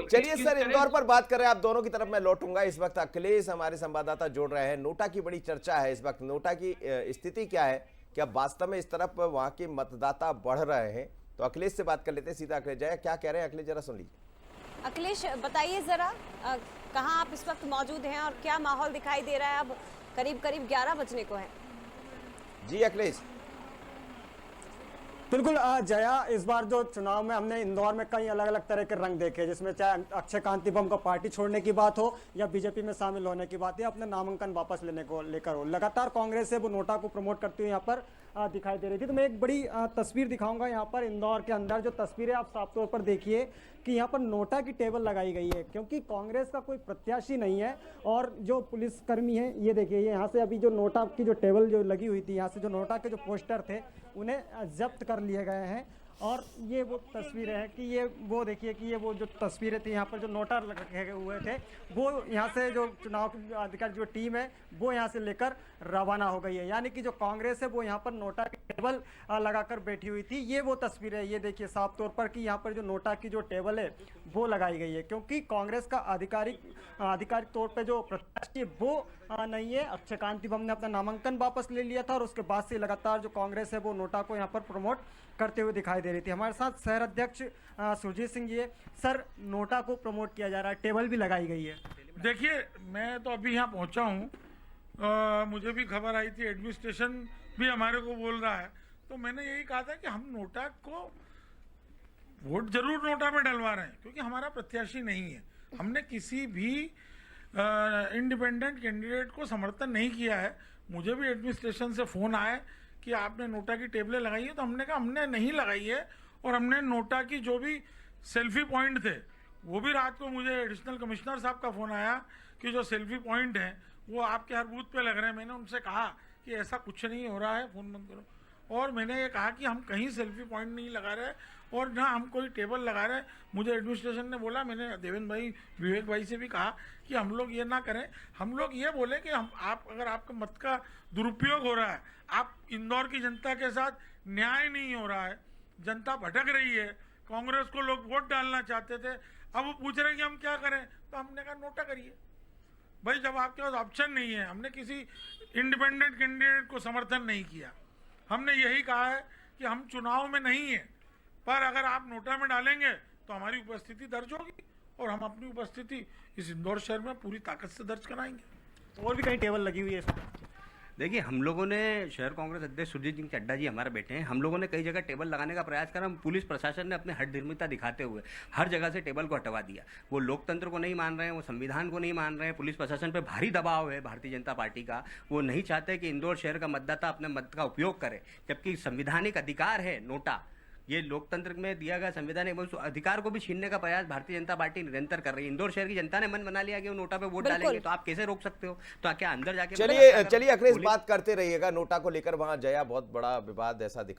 चलिए सर, इंदौर पर बात कर रहे हैं, आप दोनों की तरफ मैं लौटूंगा। इस वक्त अखिलेश हमारे संवाददाता जोड़ रहे हैं। नोटा की बड़ी चर्चा है इस वक्त। नोटा की स्थिति क्या है, क्या वास्तव में इस तरफ वहां के मतदाता बढ़ रहे हैं? तो अखिलेश से बात कर लेते हैं सीधा। अखिलेश जया क्या कह रहे हैं, अखिलेश जरा सुन लीजिए। अखिलेश बताइए जरा, कहाँ आप इस वक्त मौजूद हैं और क्या माहौल दिखाई दे रहा है? अब करीब करीब 11 बजने को है। जी अखिलेश। बिल्कुल जया, इस बार जो चुनाव में हमने इंदौर में कई अलग अलग तरह के रंग देखे, जिसमें चाहे अक्षय कांति बम को पार्टी छोड़ने की बात हो या बीजेपी में शामिल होने की बात या अपने नामांकन वापस लेने को लेकर हो, लगातार कांग्रेस से वो नोटा को प्रमोट करती हुई यहाँ पर दिखाई दे रही थी। तो मैं एक बड़ी तस्वीर दिखाऊंगा यहाँ पर इंदौर के अंदर। जो तस्वीर है आप साफ तौर पर देखिए कि यहाँ पर नोटा की टेबल लगाई गई है, क्योंकि कांग्रेस का कोई प्रत्याशी नहीं है। और जो पुलिसकर्मी है, ये देखिए, ये यहाँ से अभी जो नोटा की जो टेबल जो लगी हुई थी, यहाँ से जो नोटा के जो पोस्टर थे उन्हें जब्त कर लिए गए हैं। और ये वो तस्वीरें हैं कि ये वो देखिए कि ये वो जो तस्वीरें थी, यहाँ पर जो नोटा रखे हुए थे वो यहाँ से जो चुनाव अधिकारी जो टीम है वो यहाँ से लेकर रवाना हो गई है। यानी कि जो कांग्रेस है वो यहाँ पर नोटा की टेबल लगाकर बैठी हुई थी। ये वो तस्वीरें है, ये देखिए साफ तौर पर कि यहाँ पर जो नोटा की जो टेबल है वो लगाई गई है, क्योंकि कांग्रेस का आधिकारिक तौर पर जो प्रत्याशी वो नहीं है। अक्षय कांति बम ने अपना नामांकन वापस ले लिया था और उसके बाद से लगातार जो कांग्रेस है वो नोटा को यहाँ पर प्रमोट करते हुए दिखाई दे रही थी। हमारे साथ शहर अध्यक्ष सुरजीत सिंह जी है। सर, नोटा को प्रमोट किया जा रहा है, टेबल भी लगाई गई है। देखिए, मैं तो अभी यहाँ पहुँचा हूँ, मुझे भी खबर आई थी, एडमिनिस्ट्रेशन भी हमारे को बोल रहा है। तो मैंने यही कहा था कि हम नोटा को वोट जरूर नोटा में डलवा रहे हैं, क्योंकि हमारा प्रत्याशी नहीं है। हमने किसी भी इंडिपेंडेंट कैंडिडेट को समर्थन नहीं किया है। मुझे भी एडमिनिस्ट्रेशन से फ़ोन आया कि आपने नोटा की टेबलें लगाई है, तो हमने कहा हमने नहीं लगाई है। और हमने नोटा की जो भी सेल्फी पॉइंट थे, वो भी रात को मुझे एडिशनल कमिश्नर साहब का फ़ोन आया कि जो सेल्फी पॉइंट हैं वो आपके हर बूथ पे लग रहे हैं। मैंने उनसे कहा कि ऐसा कुछ नहीं हो रहा है, फ़ोन बंद करो। और मैंने ये कहा कि हम कहीं सेल्फी पॉइंट नहीं लगा रहे और ना हम कोई टेबल लगा रहे। मुझे एडमिनिस्ट्रेशन ने बोला, मैंने देवेंद्र भाई, विवेक भाई से भी कहा कि हम लोग ये ना करें। हम लोग ये बोले कि अगर आपका मत का दुरुपयोग हो रहा है, आप इंदौर की जनता के साथ न्याय नहीं हो रहा है, जनता भटक रही है, कांग्रेस को लोग वोट डालना चाहते थे, अब वो पूछ रहे हैं कि हम क्या करें, तो हमने कहा नोटा करिए भाई। जब आपके पास ऑप्शन नहीं है, हमने किसी इंडिपेंडेंट कैंडिडेट को समर्थन नहीं किया। हमने यही कहा है कि हम चुनाव में नहीं है, पर अगर आप नोटा में डालेंगे तो हमारी उपस्थिति दर्ज होगी और हम अपनी उपस्थिति इस इंदौर शहर में पूरी ताकत से दर्ज कराएंगे। और भी कहीं टेबल लगी हुई है इसमें? देखिए, हम लोगों ने, शहर कांग्रेस अध्यक्ष सुरजीत सिंह चड्डा जी हमारे बेटे हैं, हम लोगों ने कई जगह टेबल लगाने का प्रयास करा। पुलिस प्रशासन ने अपने हठधर्मिता दिखाते हुए हर जगह से टेबल को हटवा दिया। वो लोकतंत्र को नहीं मान रहे हैं, वो संविधान को नहीं मान रहे हैं। पुलिस प्रशासन पे भारी दबाव है भारतीय जनता पार्टी का। वो नहीं चाहते कि इंदौर शहर का मतदाता अपने मत का उपयोग करे, जबकि संवैधानिक अधिकार है नोटा, ये लोकतंत्र में दिया गया संवैधानिक अधिकार को भी छीनने का प्रयास भारतीय जनता पार्टी निरंतर कर रही है। इंदौर शहर की जनता ने मन बना लिया कि वो नोटा पे वोट डालेंगे, तो आप कैसे रोक सकते हो? तो क्या अंदर जाके चलिए अखिलेश बात करते रहिएगा नोटा को लेकर। वहां जया बहुत बड़ा विवाद ऐसा दिखा